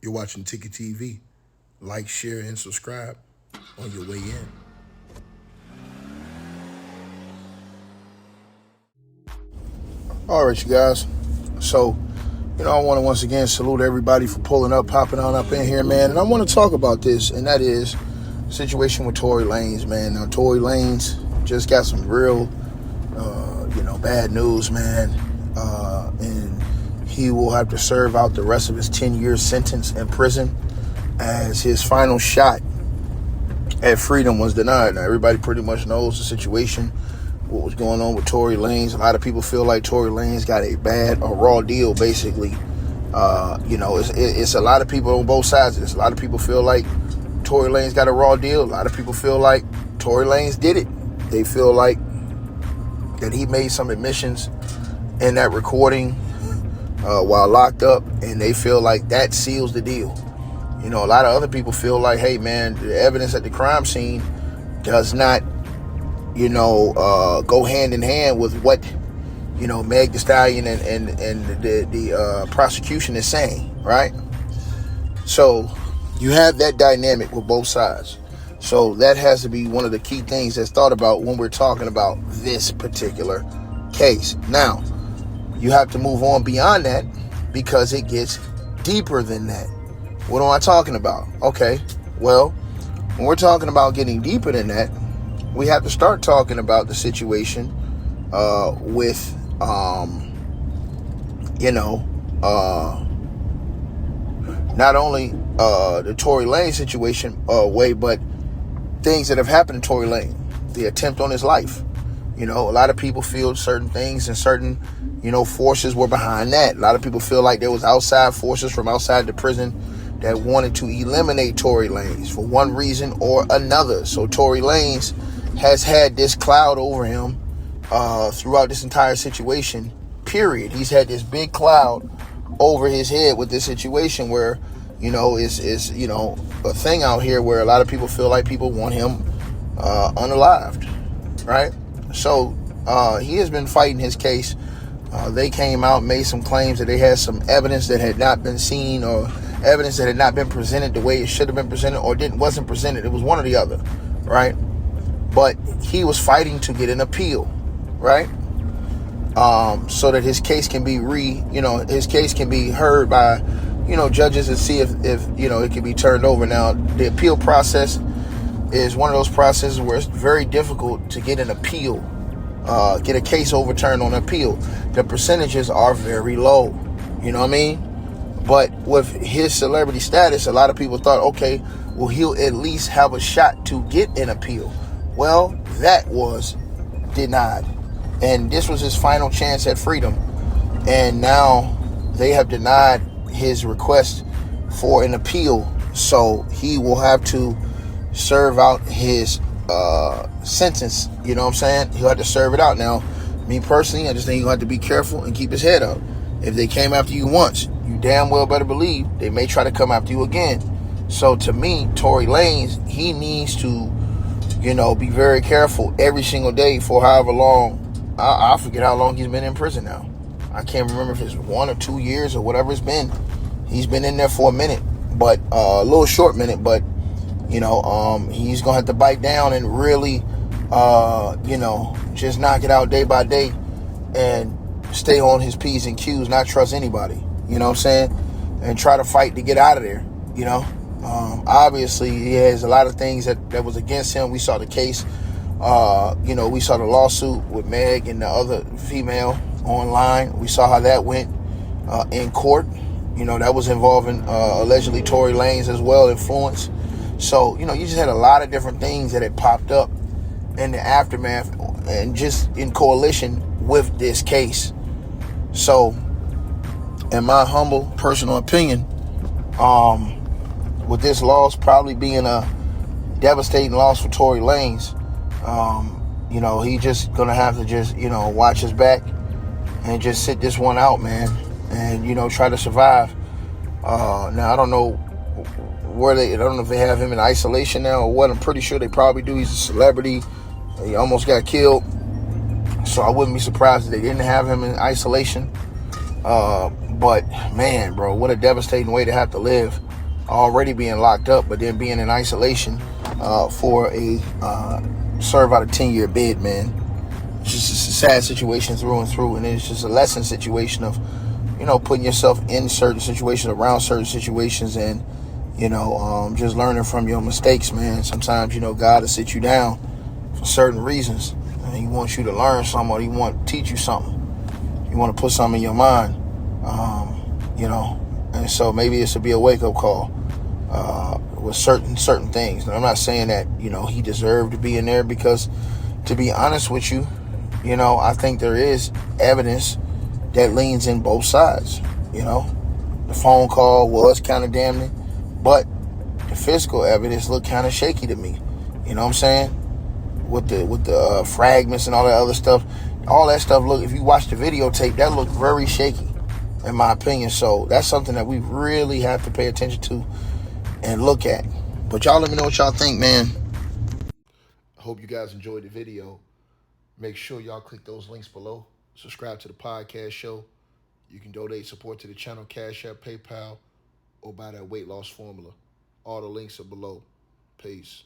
You're watching Ticket TV. Like, share, and subscribe on your way in. All right, you guys. So, I want to once again salute everybody for pulling up, popping on up in here, man. And I want to talk about this, and that is the situation with Tory Lanez, man. Now, Tory Lanez just got some real, bad news, man. And he will have to serve out the rest of his 10-year sentence in prison as his final shot at freedom was denied. Now, everybody pretty much knows the situation, what was going on with Tory Lanez. A lot of people feel like Tory Lanez got a raw deal, basically. It's a lot of people on both sides of this. A lot of people feel like Tory Lanez got a raw deal. A lot of people feel like Tory Lanez did it. They feel like that he made some admissions in that recording while locked up, and they feel like that seals the deal. A lot of other people feel like, hey, man, the evidence at the crime scene does not, go hand in hand with what, Meg Thee Stallion and the prosecution is saying, right? So you have that dynamic with both sides. So that has to be one of the key things that's thought about when we're talking about this particular case. Now, you have to move on beyond that because it gets deeper than that. What am I talking about? Okay, well, when we're talking about getting deeper than that, we have to start talking about the situation with, not only the Tory Lanez situation but things that have happened to Tory Lanez, the attempt on his life. A lot of people feel certain things and certain, forces were behind that. A lot of people feel like there was outside forces from outside the prison that wanted to eliminate Tory Lanez for one reason or another. So Tory Lanez has had this cloud over him throughout this entire situation, period. He's had this big cloud over his head with this situation where, it's a thing out here where a lot of people feel like people want him unalived, right? So he has been fighting his case. They came out and made some claims that they had some evidence that had not been seen, or evidence that had not been presented the way it should have been presented, or wasn't presented. It was one or the other, right? But he was fighting to get an appeal, right? So that his case can be his case can be heard by, judges and see if it can be turned over. Now, the appeal process is one of those processes where it's very difficult to get an appeal, get a case overturned on appeal. The percentages are very low, you know what I mean? But with his celebrity status, a lot of people thought, okay, well, he'll at least have a shot to get an appeal. Well, that was denied. And this was his final chance at freedom. And now they have denied his request for an appeal. So he will have to serve out his sentence. You know what I'm saying? He'll have to serve it out. Now, me personally, I just think he'll have to be careful and keep his head up. If they came after you once, you damn well better believe they may try to come after you again. So to me, Tory Lanez, he needs to, be very careful every single day for however long. I forget how long he's been in prison now. I can't remember if it's 1 or 2 years or whatever it's been. He's been in there for a minute, but a little short minute. But he's gonna have to bite down and really, just knock it out day by day and stay on his P's and Q's, not trust anybody. You know what I'm saying? And try to fight to get out of there. Obviously, he has a lot of things that was against him. We saw the case. We saw the lawsuit with Meg and the other female online. We saw how that went in court. That was involving allegedly Tory Lanez as well, influence. So, you just had a lot of different things that had popped up in the aftermath and just in coalition with this case. So, in my humble personal opinion, with this loss probably being a devastating loss for Tory Lanez, he just gonna have to just, watch his back and just sit this one out, man, and, try to survive. Now, I don't know I don't know if they have him in isolation now or what. I'm pretty sure they probably do. He's a celebrity. He almost got killed. So I wouldn't be surprised if they didn't have him in isolation. But man, bro, what a devastating way to have to live. Already being locked up, but then being in isolation for a serve out a 10-year bid, man. It's just a sad situation through and through, and it's just a lesson situation of, putting yourself in certain situations, around certain situations, and just learning from your mistakes, man. Sometimes, God will sit you down for certain reasons, and He wants you to learn something, or He want to teach you something. He want to put something in your mind, and so maybe this will be a wake-up call with certain things. And I'm not saying that He deserved to be in there, because, to be honest with you, I think there is evidence that leans in both sides. The phone call was kind of damning, but the physical evidence looked kind of shaky to me. You know what I'm saying? With the fragments and all that other stuff, look. If you watch the videotape, that looked very shaky, in my opinion. So that's something that we really have to pay attention to and look at. But y'all let me know what y'all think, man. I hope you guys enjoyed the video. Make sure y'all click those links below. Subscribe to the podcast show. You can donate support to the channel, Cash App, PayPal, or buy that weight loss formula. All the links are below. Peace.